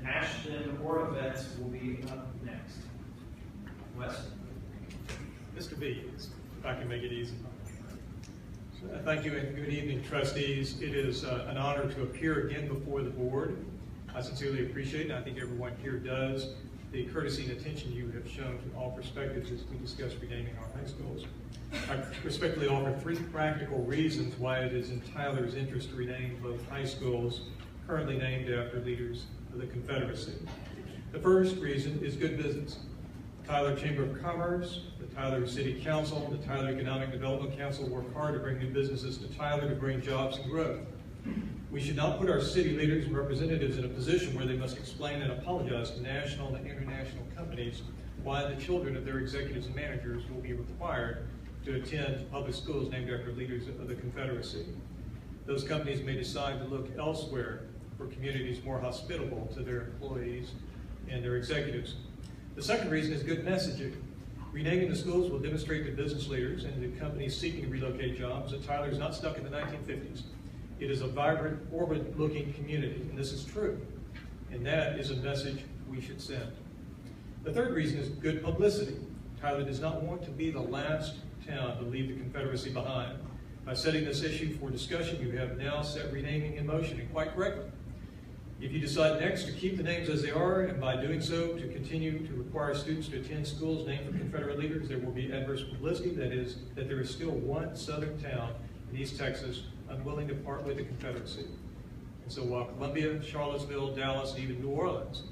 Ashton or Yvette will be up next. Wes? Mr. B, if I can make it easy. Thank you and good evening, trustees. It is an honor to appear again before the board. I sincerely appreciate, and I think everyone here does, the courtesy and attention you have shown to all perspectives as we discuss renaming our high schools. I respectfully offer 3 practical reasons why it is in Tyler's interest to rename both high schools currently named after leaders of the Confederacy. The first reason is good business. The Tyler Chamber of Commerce, the Tyler City Council, the Tyler Economic Development Council work hard to bring new businesses to Tyler to bring jobs and growth. We should not put our city leaders and representatives in a position where they must explain and apologize to national and international companies why the children of their executives and managers will be required to attend public schools named after leaders of the Confederacy. Those companies may decide to look elsewhere for communities more hospitable to their employees and their executives. The second reason is good messaging. Renaming the schools will demonstrate to business leaders and to companies seeking to relocate jobs that Tyler is not stuck in the 1950s. It is a vibrant, forward-looking community, and this is true. And that is a message we should send. The third reason is good publicity. Tyler does not want to be the last town to leave the Confederacy behind. By setting this issue for discussion, you have now set renaming in motion, and quite correctly. If you decide next to keep the names as they are, and by doing so to continue to require students to attend schools named for Confederate leaders, there will be adverse publicity. That is, that there is still one southern town in East Texas unwilling to part with the Confederacy. And so while Columbia, Charlottesville, Dallas, and even New Orleans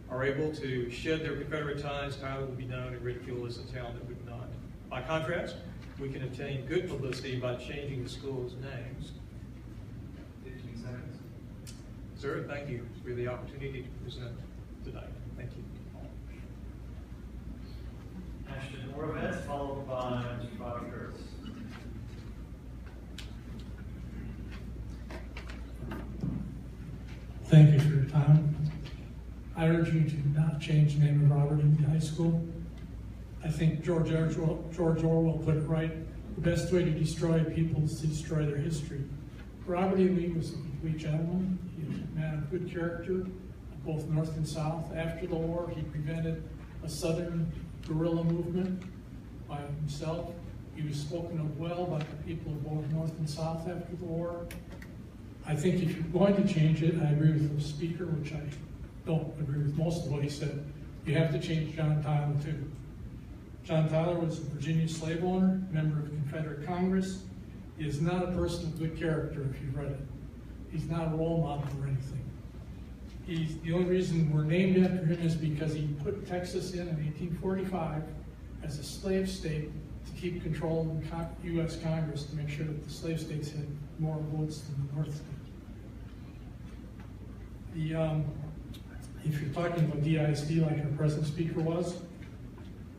are able to shed their Confederate ties, Tyler will be known and ridiculed as a town that would not. By contrast, we can obtain good publicity by changing the schools' names. 15 seconds. Sir, thank you for the opportunity to present tonight. Thank you. Ashton or Yvette, followed by Mr. Bobby Curtis. Thank you for your time. I urge you to not change the name of Robert E. Lee High School. I think George Orwell put it right. The best way to destroy people is to destroy their history. Robert E. Lee was a complete gentleman. He was a man of good character, both North and South. After the war, he prevented a Southern guerrilla movement by himself. He was spoken of well by the people of both North and South after the war. I think if you're going to change it, I agree with the speaker, which I don't agree with most of what he said. You have to change John Tyler too. John Tyler was a Virginia slave owner, member of Confederate Congress. He is not a person of good character if you've read it. He's not a role model or anything. The only reason we're named after him is because he put Texas in 1845 as a slave state to keep control of the U.S. Congress to make sure that the slave states had more votes than the North states. If you're talking about the ISD like our present speaker was,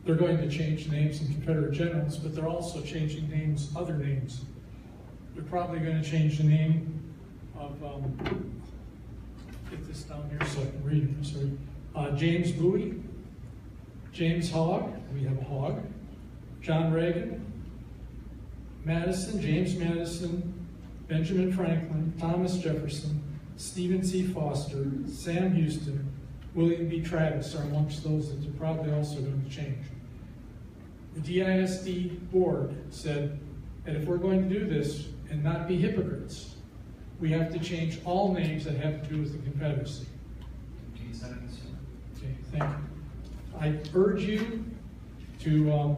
they're going to change names in Confederate generals, but they're also changing names, other names. They're probably going to change the name of, get this down here so I can read it, I'm sorry. James Bowie, James Hogg, we have a hog, John Reagan, Madison, James Madison, Benjamin Franklin, Thomas Jefferson, Stephen C. Foster, Sam Houston, William B. Travis are amongst those that are probably also going to change. The ISD Board said that if we're going to do this and not be hypocrites, we have to change all names that have to do with the Confederacy. 15 seconds. Okay, thank you. I urge you to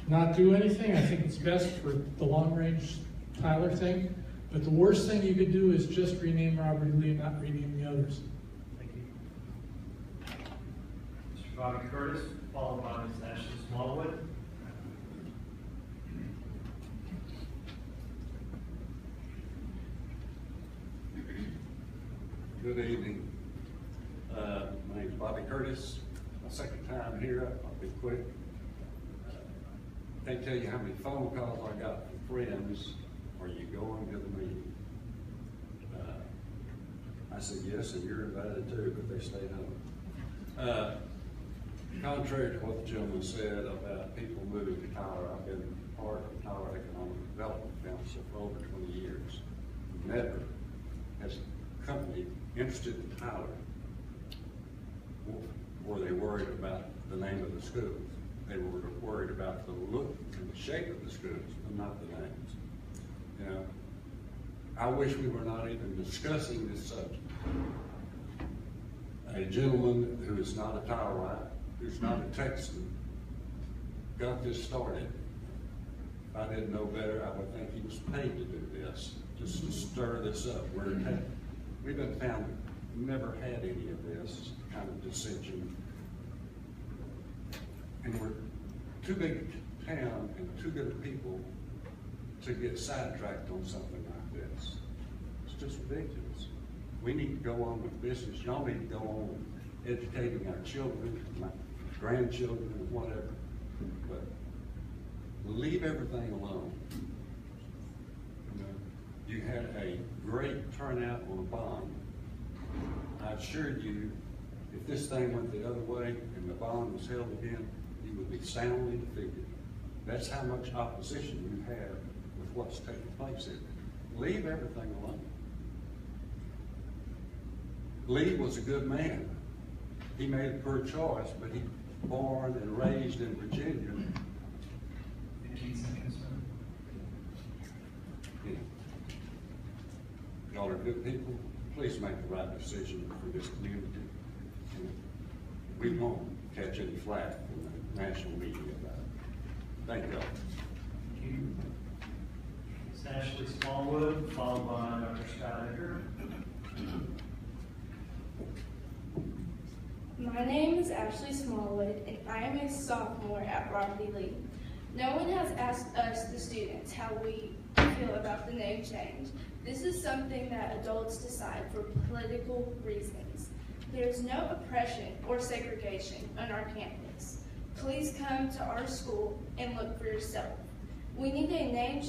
not do anything. I think it's best for the long-range Tyler thing. But the worst thing you could do is just rename Robert E. Lee and not rename the others. Thank you. Mr. Bobby Curtis, followed by Ms. Ashley Smallwood. Good evening. My name is Bobby Curtis. My second time here. I'll be quick. Can't tell you how many phone calls I got from friends. Are you going to the meeting? I said yes, and you're invited too, but they stayed home. Contrary to what the gentleman said about people moving to Tyler, I've been part of the Tyler Economic Development Council for over 20 years. Never has a company interested in Tyler were they worried about the name of the school. They were worried about the look and the shape of the schools, but not the names. You know, I wish we were not even discussing this subject. A gentleman who is not a Tylerite, who's not a Texan, got this started. If I didn't know better, I would think he was paid to do this, just to stir this up. We've been found, never had any of this kind of dissension. And we're too big a town and too good of people to get sidetracked on something like this. It's just ridiculous. We need to go on with business. Y'all need to go on with educating our children, my grandchildren, and whatever. But leave everything alone. You know, you had a great turnout on a bond. I assure you, if this thing went the other way and the bond was held again, you would be soundly defeated. That's how much opposition you have with what's taking place here. Leave everything alone. Lee was a good man. He made a poor choice, but he born and raised in Virginia. 15 seconds, sir. Yeah. Y'all are good people. Please make the right decision for this community. And we won't catch any flack from the national media about it. Thank y'all. Thank you. Ms. Ashley Smallwood, followed by Dr. Scott Edgar. My name is Ashley Smallwood, and I am a sophomore at Robert E. Lee. No one has asked us, the students, how we feel about the name change. This is something that adults decide for political reasons. There is no oppression or segregation on our campus. Please come to our school and look for yourself. We need a name,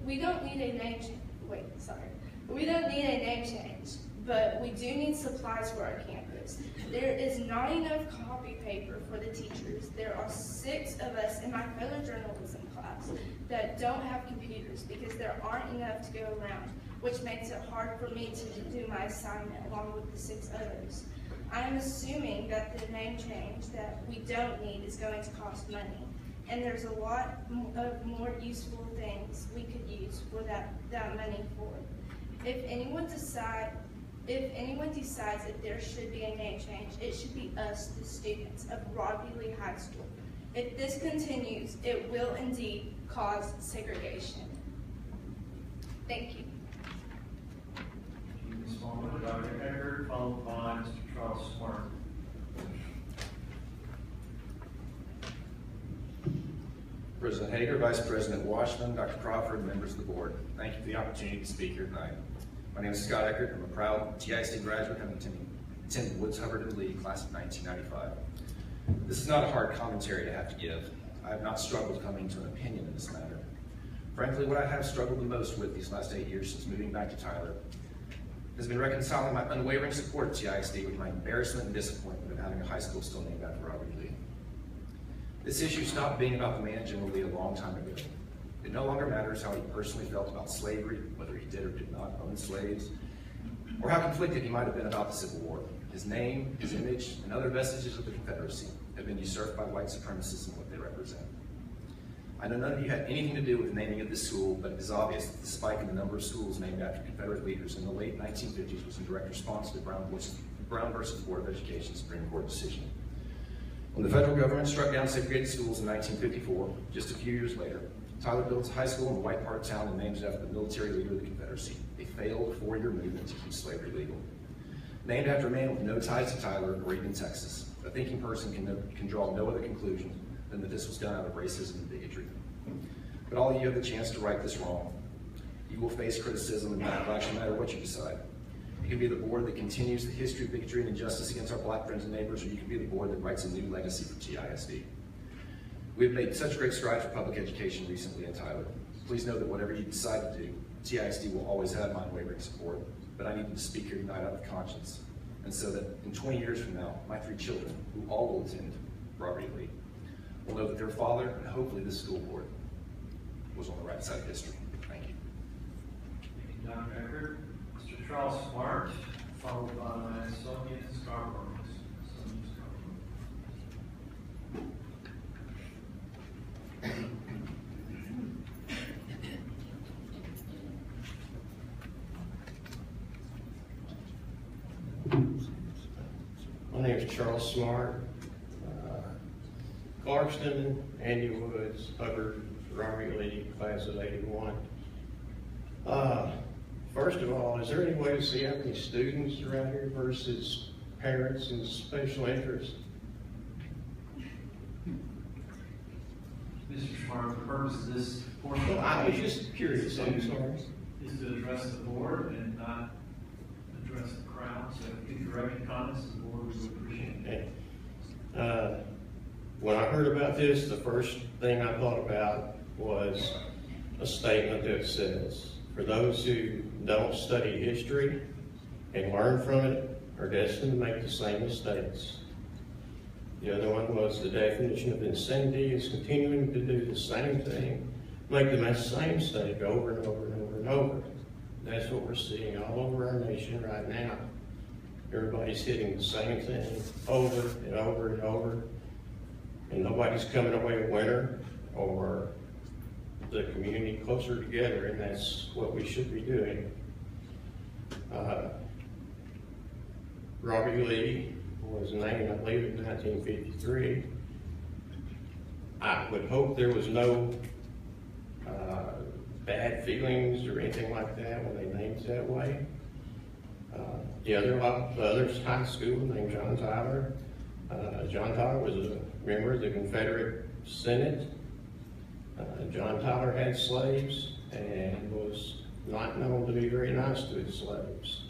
we don't need a name change, but we do need supplies for our campus. There is not enough copy paper for the teachers. There are 6 of us in my photojournalism class that don't have computers because there aren't enough to go around, which makes it hard for me to do my assignment along with the 6 others. I am assuming that the name change that we don't need is going to cost money, and there's a lot of more useful things we could use for that money for. If anyone decides that there should be a name change, it should be us, the students of Robbie Lee High School. If this continues, it will indeed cause segregation. Thank you. Thank you, Ms. Smallwood. Dr. Edgar, followed by Mr. Charles Smart. President Hager, Vice President Washman, Dr. Crawford, members of the board. Thank you for the opportunity to speak here tonight. My name is Scott Eckert. I'm a proud TISD graduate, having attended Woods, Hubbard, and Lee, class of 1995. This is not a hard commentary to have to give. I have not struggled coming to an opinion in this matter. Frankly, what I have struggled the most with these last 8 years since moving back to Tyler has been reconciling my unwavering support of TISD with my embarrassment and disappointment of having a high school still named after Robert E. Lee. This issue stopped being about the man General Lee a long time ago. It no longer matters how he personally felt about slavery, whether he did or did not own slaves, or how conflicted he might have been about the Civil War. His name, his image, and other vestiges of the Confederacy have been usurped by white supremacists and what they represent. I know none of you had anything to do with the naming of this school, but it is obvious that the spike in the number of schools named after Confederate leaders in the late 1950s was in direct response to the Brown versus Board of Education Supreme Court decision. When the federal government struck down segregated schools in 1954, just a few years later, Tyler built a high school in the white part of town and named it after the military leader of the Confederacy, a failed 4-year movement to keep slavery legal. Named after a man with no ties to Tyler or even Texas, a thinking person can draw no other conclusion than that this was done out of racism and bigotry. But all of you have the chance to right this wrong. You will face criticism and backlash no matter what you decide. You can be the board that continues the history of bigotry and injustice against our black friends and neighbors, or you can be the board that writes a new legacy for TISD. We have made such great strides for public education recently in Tyler. Please know that whatever you decide to do, TISD will always have my unwavering support, but I need to speak here tonight out of conscience, and so that in 20 years from now, my 3 children, who all will attend Robert E. Lee, will know that their father, and hopefully this school board, was on the right side of history. Thank you. Thank you, Dr. Eckert. Mr. Charles Smart, followed by Sonia Scarborough. Sonia My name is Charles Smart. Clarkston, Andy Woods, Hubbard, Robert Lee, class of '81. First of all, is there any way to see how many students are out here versus parents and special interest? Mr. Smart, the purpose of this portion Well, I was just curious, I'm sorry. is to address the board and not address the crowd. So if you direct your comments to the board, we would appreciate it. Okay. When I heard about this, the first thing I thought about was a statement that says, for those who don't study history and learn from it are destined to make the same mistakes. The other one was the definition of insanity is continuing to do the same thing, make the same mistake over and over and over and over. That's what we're seeing all over our nation right now. Everybody's hitting the same thing over and over and over, and nobody's coming away a winner or the community closer together, and that's what we should be doing. Robbie Lee was named, I believe, in 1953. I would hope there was no bad feelings or anything like that when they named it that way. The other high school named John Tyler. John Tyler was a member of the Confederate Senate. John Tyler had slaves and was not known to be very nice to his slaves.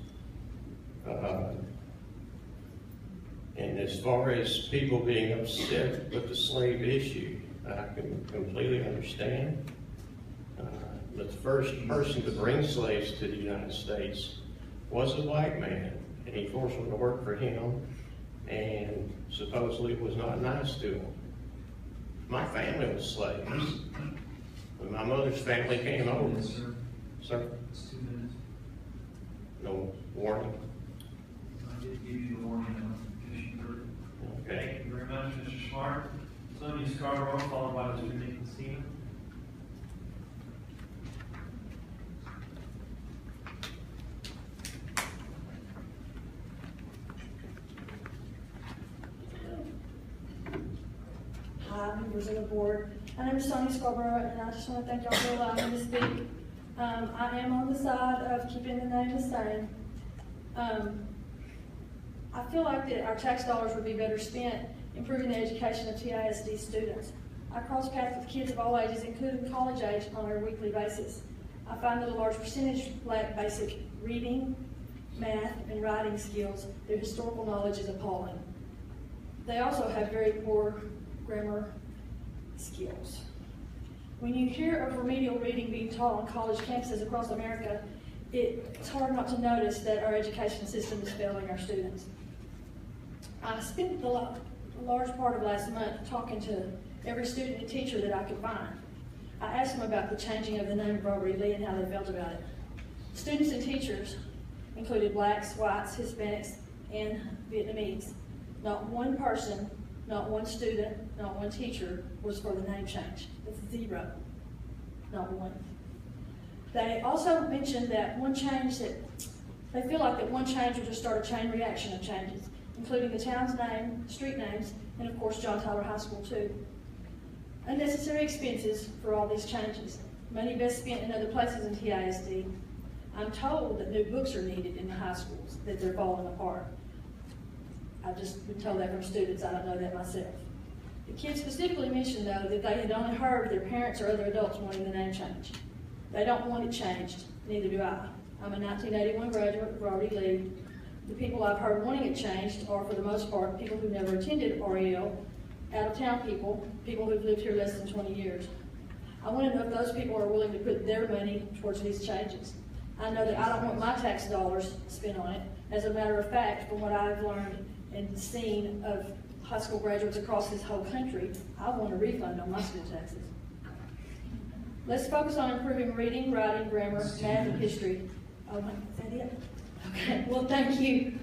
And as far as people being upset with the slave issue, I can completely understand. But the first person to bring slaves to the United States was a white man, and he forced them to work for him, and supposedly was not nice to them. My family was slaves. When my mother's family came over, Yes, sir. sir, It's 2 minutes. no warning. I did give you the warning on Commission 30. Okay. Thank you very much, Mr. Smart. Sonia Scarborough, followed by Mr. Nick Messina. Hi, members of the board. My name is Sonia Scarborough, and I just want to thank y'all for allowing me to speak. I am on the side of keeping the name the same. I feel like that our tax dollars would be better spent improving the education of TISD students. I cross paths with kids of all ages, including college age, on a weekly basis. I find that a large percentage lack basic reading, math, and writing skills. Their historical knowledge is appalling. They also have very poor grammar skills. When you hear of remedial reading being taught on college campuses across America, it's hard not to notice that our education system is failing our students. I spent the large part of last month talking to every student and teacher that I could find. I asked them about the changing of the name of Robert E. Lee and how they felt about it. Students and teachers included blacks, whites, Hispanics, and Vietnamese. Not one person, not one student, not one teacher was for the name change. It's 0, not one. They also mentioned that they feel like that one change would just start a chain reaction of changes, including the town's name, street names, and of course John Tyler High School too. Unnecessary expenses for all these changes. Money best spent in other places in TISD. I'm told that new books are needed in the high schools, that they're falling apart. I've just been told that from students, I don't know that myself. The kids specifically mentioned though that they had only heard their parents or other adults wanting the name change. They don't want it changed, neither do I. I'm a 1981 graduate of Robert E. Lee. The people I've heard wanting it changed are, for the most part, people who never attended REL, out-of-town people who've lived here less than 20 years. I want to know if those people are willing to put their money towards these changes. I know that I don't want my tax dollars spent on it. As a matter of fact, from what I've learned and seen of high school graduates across this whole country, I want a refund on my school taxes. Let's focus on improving reading, writing, grammar, math, and history. Oh my, is that it? Okay, well, thank you.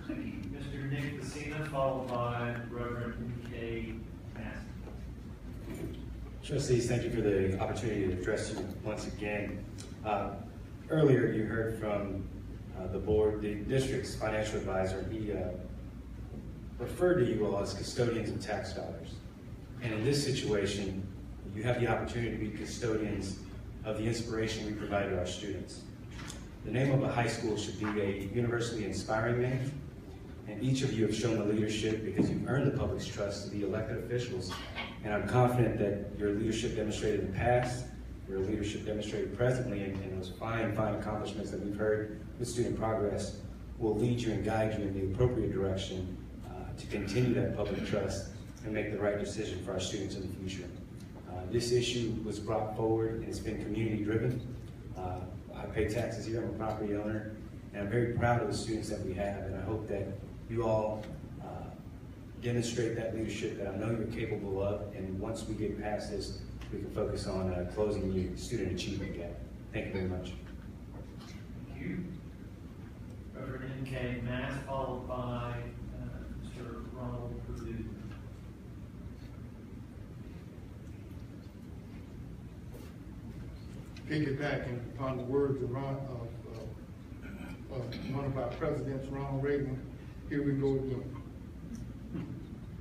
Mr. Nick Messina, followed by Reverend K. Massey. Trustees, thank you for the opportunity to address you once again. Earlier, you heard from the board, the district's financial advisor. He referred to you all as custodians of tax dollars. And in this situation, you have the opportunity to be custodians of the inspiration we provide to our students. The name of a high school should be a universally inspiring name, and each of you have shown the leadership because you've earned the public's trust to be elected officials. And I'm confident that your leadership demonstrated in the past, your leadership demonstrated presently, and those fine accomplishments that we've heard with student progress will lead you and guide you in the appropriate direction to continue that public trust and make the right decision for our students in the future. This issue was brought forward and it's been community driven. I pay taxes here, I'm a property owner, and I'm very proud of the students that we have, and I hope that you all demonstrate that leadership that I know you're capable of, and once we get past this, we can focus on closing the student achievement gap. Thank you very much. Thank you. Reverend N.K. Mass, followed by Mr. Ronald Purdue. Piggybacking upon the words of one of our presidents, Ronald Reagan, here we go again.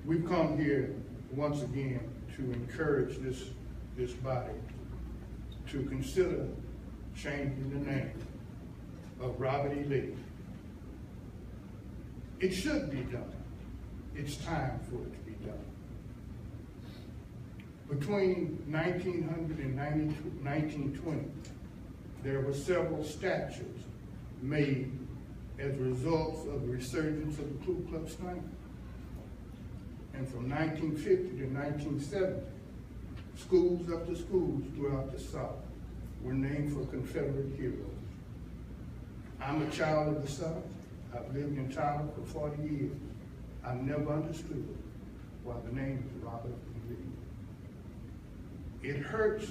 We've come here once again to encourage this body to consider changing the name of Robert E. Lee. It should be done. It's time for it to be done. Between 1900 and 1920, there were several statues made as results of the resurgence of the Ku Klux Klan. And from 1950 to 1970, schools after schools throughout the South were named for Confederate heroes. I'm a child of the South. I've lived in Tyler for 40 years. I've never understood why the name is Robert E. Lee. It hurts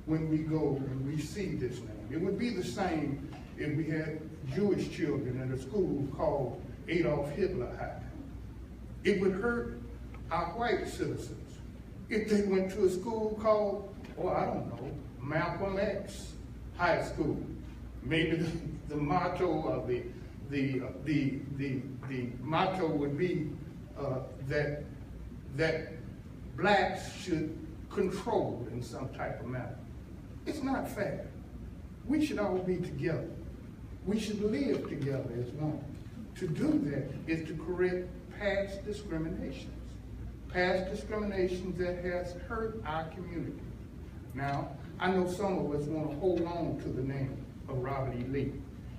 when we go and we see this name. It would be the same if we had Jewish children at a school called Adolf Hitler High. It would hurt our white citizens if they went to a school called, oh, I don't know, Malcolm X High School. Maybe the motto of the motto would be that blacks should control in some type of manner. It's not fair. We should all be together. We should live together as one. To do that is to correct past discriminations that has hurt our community. Now, I know some of us want to hold on to the name of Robert E. Lee.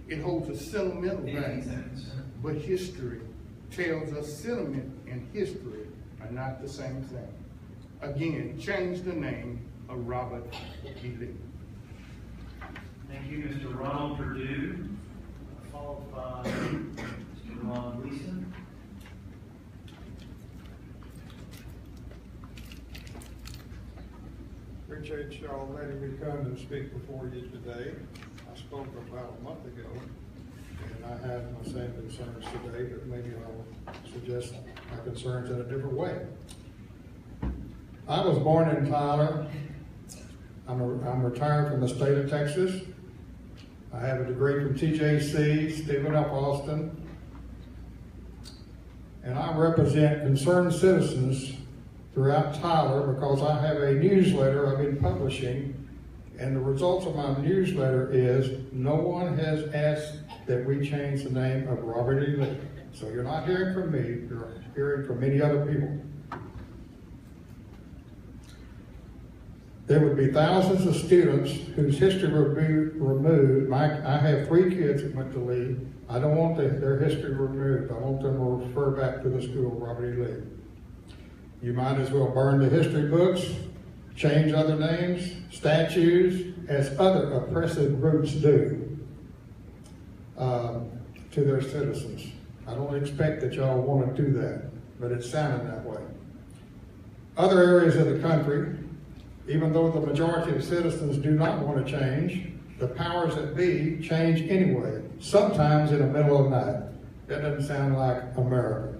It holds a sentimental value, but history tells us sentiment and history are not the same thing. Again, change the name of Robert E. Lee. Thank you, Mr. Ronald Purdue, followed by Mr. Ron Gleason. Appreciate y'all letting me come and speak before you today. I spoke about a month ago, and I have my same concerns today, but maybe I'll suggest my concerns in a different way. I was born in Tyler. I'm retired from the state of Texas. I have a degree from TJC, Stephen F. Austin, and I represent concerned citizens throughout Tyler because I have a newsletter I've been publishing, and the results of my newsletter is no one has asked that we change the name of Robert E. Lee. So you're not hearing from me, you're hearing from many other people. There would be thousands of students whose history would be removed. I have 3 kids that went to Lee. I don't want their history removed. I want them to refer back to the school of Robert E. Lee. You might as well burn the history books, change other names, statues, as other oppressive groups do to their citizens. I don't expect that y'all want to do that, but it's sounding that way. Other areas of the country, even though the majority of citizens do not want to change, the powers that be change anyway, sometimes in the middle of the night. That doesn't sound like America.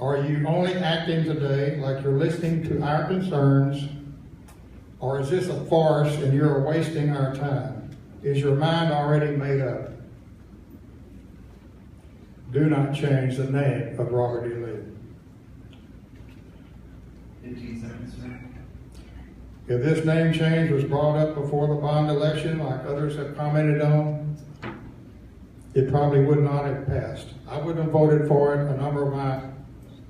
Are you only acting today like you're listening to our concerns, or is this a farce and you're wasting our time? Is your mind already made up? Do not change the name of Robert E. Lee. 15 seconds, sir. If this name change was brought up before the bond election, like others have commented on, it probably would not have passed. I wouldn't have voted for it. A number of my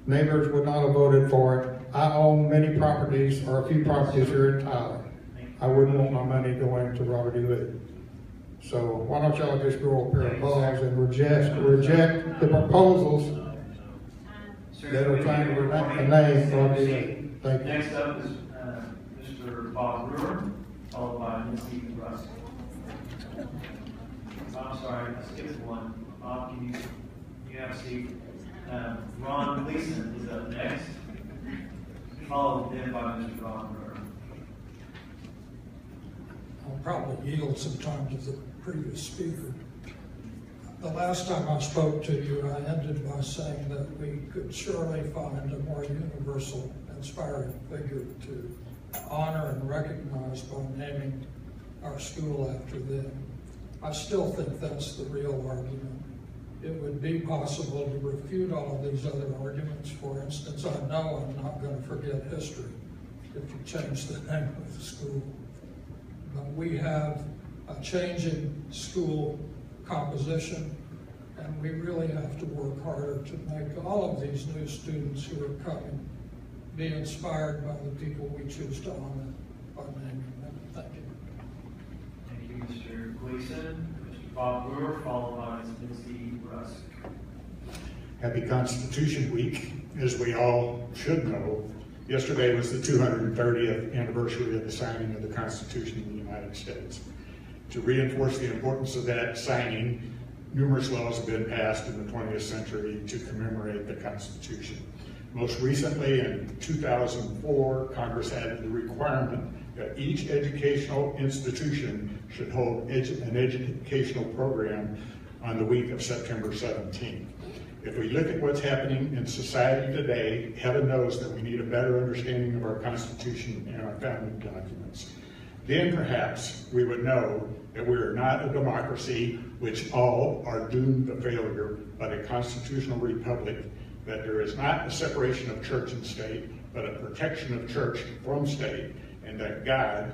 neighbors would not have voted for it. I own many properties, or a few properties here in Tyler. I wouldn't want my money going to Robert E. Lee. So why don't y'all just grow a pair of balls and reject the proposals that are trying to reject the name Robert E. Lee. Thank you. Next up is Mr. Bob Brewer, followed by Ms. Ethan Russ. I'm sorry, I skipped one. Bob, can you have a seat? Ron Gleason is up next, followed then by Mr. Bob Brewer. I'll probably yield some time to the previous speaker. The last time I spoke to you, I ended by saying that we could surely find a more universal, inspiring figure to honor and recognize by naming our school after them. I still think that's the real argument. It would be possible to refute all of these other arguments. For instance, I know I'm not going to forget history if you change the name of the school. But we have a changing school composition, and we really have to work harder to make all of these new students who are coming be inspired by the people we choose to honor by naming them. Thank you. Thank you, Mr. Gleason. Mr. Bob Brewer, followed by Ms. E. Rusk. Happy Constitution Week. As we all should know, yesterday was the 230th anniversary of the signing of the Constitution of the United States. To reinforce the importance of that signing, numerous laws have been passed in the 20th century to commemorate the Constitution. Most recently, in 2004, Congress added the requirement that each educational institution should hold an educational program on the week of September 17th. If we look at what's happening in society today, heaven knows that we need a better understanding of our Constitution and our founding documents. Then perhaps we would know that we are not a democracy which all are doomed to failure, but a constitutional republic, that there is not a separation of church and state, but a protection of church from state, and that God,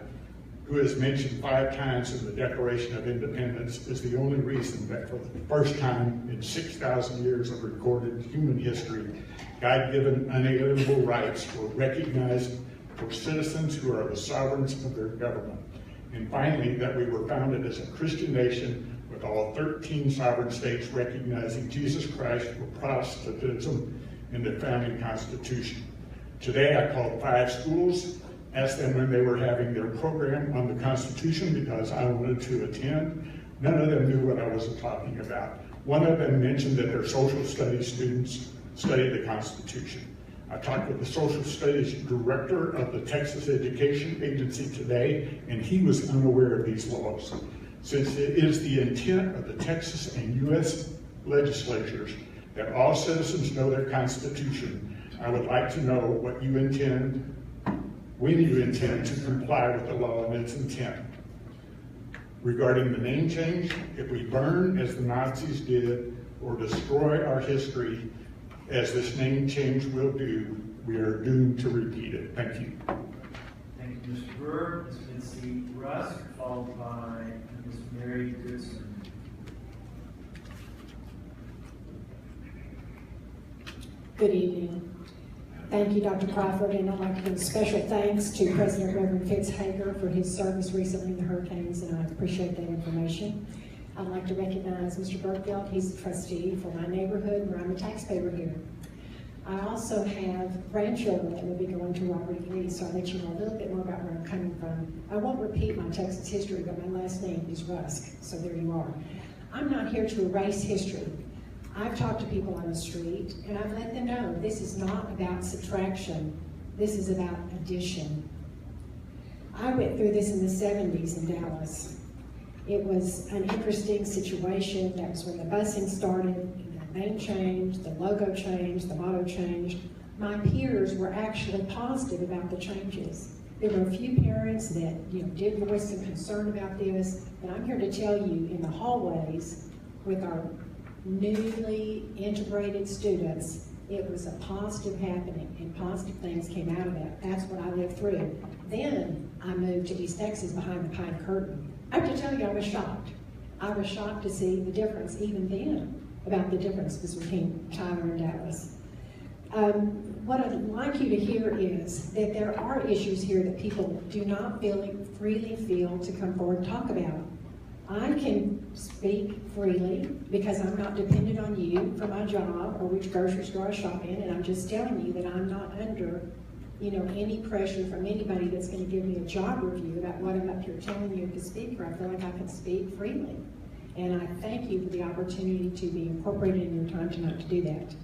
who is mentioned 5 times in the Declaration of Independence, is the only reason that for the first time in 6,000 years of recorded human history, God-given unalienable rights were recognized for citizens who are the sovereigns of their government. And finally, that we were founded as a Christian nation with all 13 sovereign states recognizing Jesus Christ for Protestantism in the founding Constitution. Today I called 5 schools, asked them when they were having their program on the Constitution because I wanted to attend. None of them knew what I was talking about. One of them mentioned that their social studies students study the Constitution. I talked with the social studies director of the Texas Education Agency today, and he was unaware of these laws. Since it is the intent of the Texas and U.S. legislatures that all citizens know their Constitution, I would like to know what you intend, when you intend to comply with the law and its intent. Regarding the name change, if we burn as the Nazis did or destroy our history as this name change will do, we are doomed to repeat it. Thank you. Thank you, Mr. Brewer. Ms. C. Rusk, followed by Ms. Mary Goodson. Good evening. Thank you, Dr. Crawford, and I'd like to give a special thanks to President Reverend Fitz Hager for his service recently in the hurricanes, and I appreciate that information. I'd like to recognize Mr. Burkfield. He's a trustee for my neighborhood where I'm a taxpayer here. I also have grandchildren that will be going to Robert E. Lee, so I'll let you know a little bit more about where I'm coming from. I won't repeat my Texas history, but my last name is Rusk, so there you are. I'm not here to erase history. I've talked to people on the street, and I've let them know this is not about subtraction. This is about addition. I went through this in the 70s in Dallas. It was an interesting situation. That was when the busing started in name changed, the logo changed, the motto changed, my peers were actually positive about the changes. There were a few parents that did voice some concern about this, but I'm here to tell you, in the hallways with our newly integrated students, it was a positive happening, and positive things came out of that. That's what I lived through. Then I moved to East Texas behind the pine curtain. I have to tell you, I was shocked. I was shocked to see the difference, even then, about the difference between Tyler and Dallas. What I'd like you to hear is that there are issues here that people do not freely feel to come forward and talk about. I can speak freely because I'm not dependent on you for my job or which grocery store I shop in, and I'm just telling you that I'm not under any pressure from anybody that's going to give me a job review about what I'm up here telling you as a speaker. I feel like I can speak freely. And I thank you for the opportunity to be incorporated in your time tonight to do that.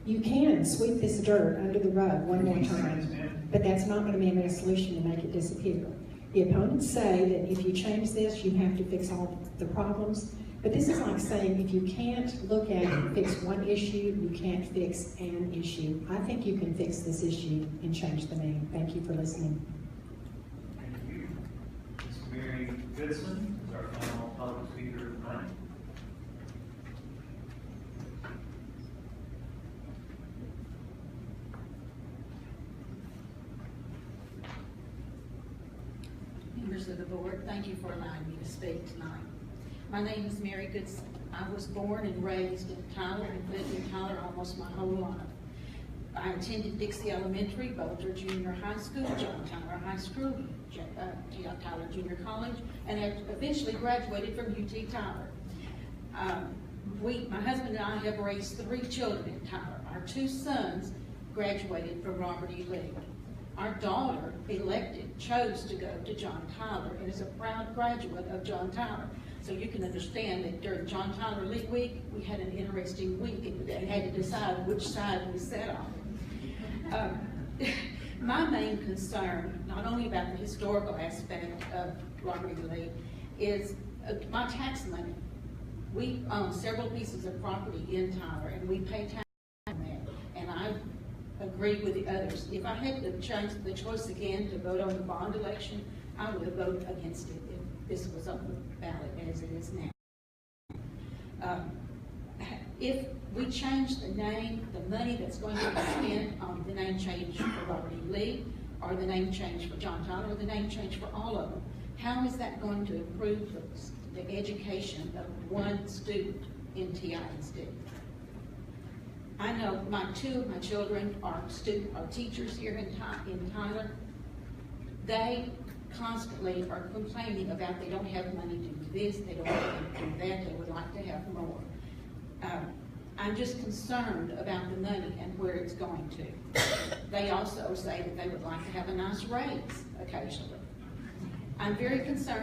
You can sweep this dirt under the rug one more time, but that's not going to be a solution to make it disappear. The opponents say that if you change this, you have to fix all the problems. But this is like saying if you can't look at and fix one issue, you can't fix an issue. I think you can fix this issue and change the name. Thank you for listening. Thank you. Ms. Mary Goodson is our final public speaker of the night. Members of the board, thank you for allowing me to speak tonight. My name is Mary Goodson. I was born and raised in Tyler and lived in Tyler almost my whole life. I attended Dixie Elementary, Boulder Junior High School, John Tyler High School, Tyler Junior College, and eventually graduated from UT Tyler. My husband and I have raised 3 children in Tyler. Our 2 sons graduated from Robert E. Lee. Our daughter chose to go to John Tyler and is a proud graduate of John Tyler. So you can understand that during John Tyler Lee Week, we had an interesting week and had to decide which side we sat on. My main concern, not only about the historical aspect of Robert E. Lee, is my tax money. We own several pieces of property in Tyler and we pay tax on that. And I agree with the others. If I had to change the choice again to vote on the bond election, I would vote against it if this was on the ballot as it is now. If we change the name, the money that's going to be spent on the name change for Robert E. Lee, or the name change for John Tyler, or the name change for all of them, how is that going to improve the education of one student in TISD? I know 2 of my children are teachers here in Tyler. They constantly are complaining about they don't have money to do this, they don't have money to do that, they would like to have more. I'm just concerned about the money and where it's going to. They also say that they would like to have a nice raise occasionally. I'm very concerned